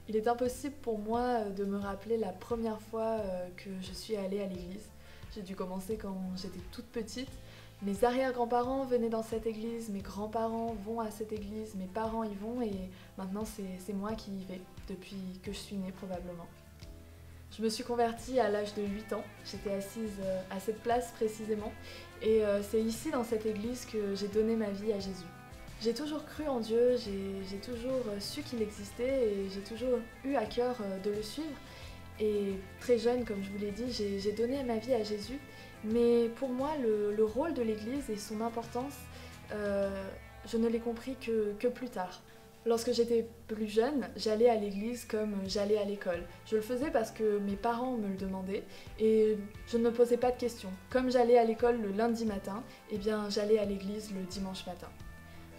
Il est impossible pour moi de me rappeler la première fois que je suis allée à l'église. J'ai dû commencer quand j'étais toute petite. Mes arrière-grands-parents venaient dans cette église, mes grands-parents vont à cette église, mes parents y vont et maintenant c'est moi qui y vais, depuis que je suis née probablement. Je me suis convertie à l'âge de 8 ans, j'étais assise à cette place précisément et c'est ici dans cette église que j'ai donné ma vie à Jésus. J'ai toujours cru en Dieu, j'ai toujours su qu'il existait et j'ai toujours eu à cœur de le suivre. Et très jeune, comme je vous l'ai dit, j'ai donné ma vie à Jésus. Mais pour moi, le rôle de l'Église et son importance, je ne l'ai compris que plus tard. Lorsque j'étais plus jeune, j'allais à l'église comme j'allais à l'école. Je le faisais parce que mes parents me le demandaient et je ne me posais pas de questions. Comme j'allais à l'école le lundi matin, eh bien j'allais à l'église le dimanche matin.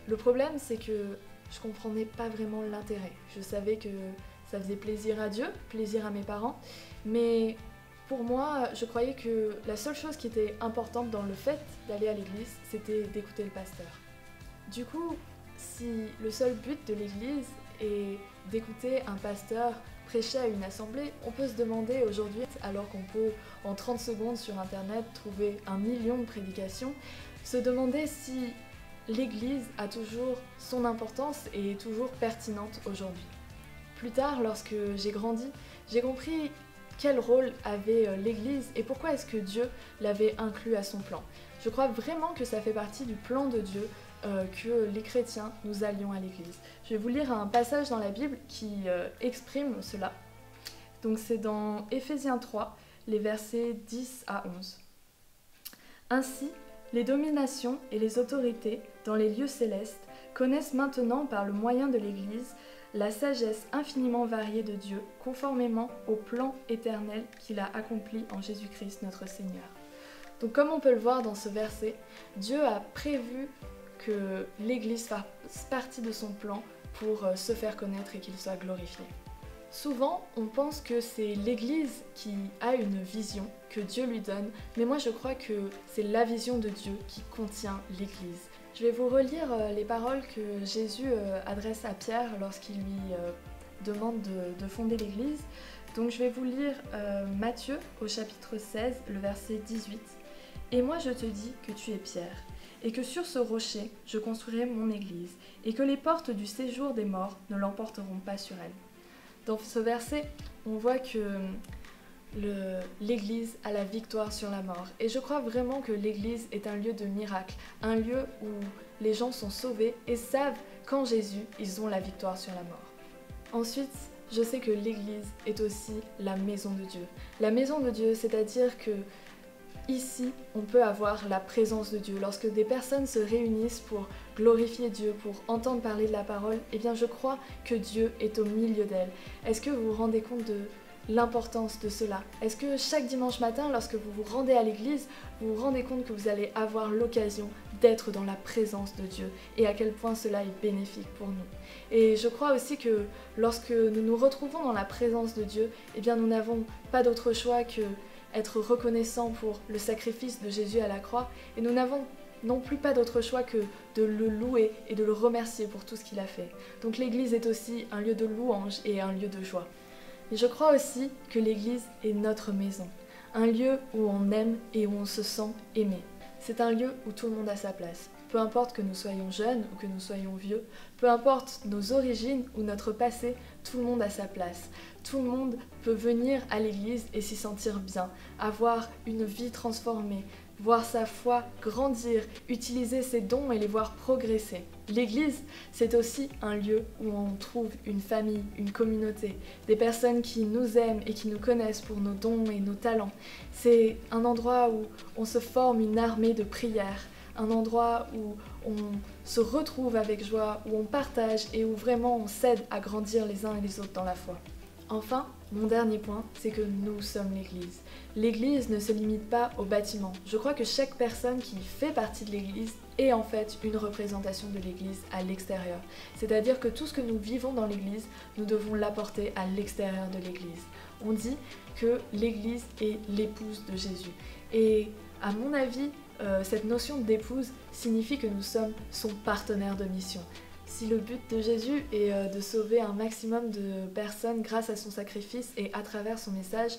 Le problème, c'est que je comprenais pas vraiment l'intérêt. Je savais que ça faisait plaisir à Dieu, plaisir à mes parents, mais pour moi, je croyais que la seule chose qui était importante dans le fait d'aller à l'église, c'était d'écouter le pasteur. Du coup, si le seul but de l'église est d'écouter un pasteur prêcher à une assemblée, on peut se demander aujourd'hui, alors qu'on peut en 30 secondes sur internet trouver 1 million de prédications, se demander si l'église a toujours son importance et est toujours pertinente aujourd'hui. Plus tard, lorsque j'ai grandi, j'ai compris quel rôle avait l'église et pourquoi est-ce que Dieu l'avait inclus à son plan. Je crois vraiment que ça fait partie du plan de Dieu que les chrétiens nous allions à l'église. Je vais vous lire un passage dans la Bible qui exprime cela. Donc c'est dans Éphésiens 3, les versets 10 à 11. Ainsi, les dominations et les autorités dans les lieux célestes connaissent maintenant par le moyen de l'Église la sagesse infiniment variée de Dieu conformément au plan éternel qu'il a accompli en Jésus-Christ notre Seigneur. Donc comme on peut le voir dans ce verset, Dieu a prévu que l'Église fasse partie de son plan pour se faire connaître et qu'il soit glorifié. Souvent, on pense que c'est l'Église qui a une vision que Dieu lui donne, mais moi je crois que c'est la vision de Dieu qui contient l'Église. Je vais vous relire les paroles que Jésus adresse à Pierre lorsqu'il lui demande de fonder l'Église. Donc je vais vous lire Matthieu au chapitre 16, le verset 18. « Et moi je te dis que tu es Pierre, et que sur ce rocher je construirai mon Église, et que les portes du séjour des morts ne l'emporteront pas sur elle. » Dans ce verset, on voit que l'Église a la victoire sur la mort. Et je crois vraiment que l'Église est un lieu de miracle, un lieu où les gens sont sauvés et savent qu'en Jésus, ils ont la victoire sur la mort. Ensuite, je sais que l'Église est aussi la maison de Dieu. La maison de Dieu, c'est-à-dire que ici, on peut avoir la présence de Dieu. Lorsque des personnes se réunissent pour glorifier Dieu, pour entendre parler de la parole, eh bien je crois que Dieu est au milieu d'elles. Est-ce que vous vous rendez compte de l'importance de cela? Est-ce que chaque dimanche matin, lorsque vous vous rendez à l'église, vous vous rendez compte que vous allez avoir l'occasion d'être dans la présence de Dieu et à quel point cela est bénéfique pour nous? Et je crois aussi que lorsque nous nous retrouvons dans la présence de Dieu, eh bien nous n'avons pas d'autre choix que être reconnaissants pour le sacrifice de Jésus à la croix et nous n'avons non plus pas d'autre choix que de le louer et de le remercier pour tout ce qu'il a fait. Donc l'église est aussi un lieu de louange et un lieu de joie. Et je crois aussi que l'église est notre maison, un lieu où on aime et où on se sent aimé. C'est un lieu où tout le monde a sa place. Peu importe que nous soyons jeunes ou que nous soyons vieux, peu importe nos origines ou notre passé, tout le monde a sa place. Tout le monde peut venir à l'église et s'y sentir bien, avoir une vie transformée, voir sa foi grandir, utiliser ses dons et les voir progresser. L'église, c'est aussi un lieu où on trouve une famille, une communauté, des personnes qui nous aiment et qui nous connaissent pour nos dons et nos talents. C'est un endroit où on se forme une armée de prières, un endroit où on se retrouve avec joie, où on partage et où vraiment on s'aide à grandir les uns et les autres dans la foi. Enfin, mon dernier point, c'est que nous sommes l'Église. L'Église ne se limite pas au bâtiment. Je crois que chaque personne qui fait partie de l'Église est en fait une représentation de l'Église à l'extérieur. C'est-à-dire que tout ce que nous vivons dans l'Église, nous devons l'apporter à l'extérieur de l'Église. On dit que l'Église est l'épouse de Jésus. Et à mon avis, cette notion d'épouse signifie que nous sommes son partenaire de mission. Si le but de Jésus est de sauver un maximum de personnes grâce à son sacrifice et à travers son message,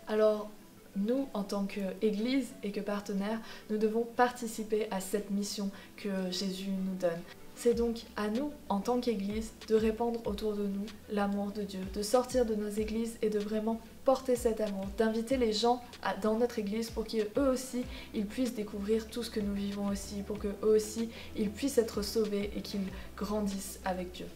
alors nous, en tant qu'Église et que partenaires, nous devons participer à cette mission que Jésus nous donne. C'est donc à nous, en tant qu'Église, de répandre autour de nous l'amour de Dieu, de sortir de nos églises et de vraiment porter cet amour, d'inviter les gens dans notre Église pour qu'eux aussi, ils puissent découvrir tout ce que nous vivons aussi, pour qu'eux aussi, ils puissent être sauvés et qu'ils grandissent avec Dieu.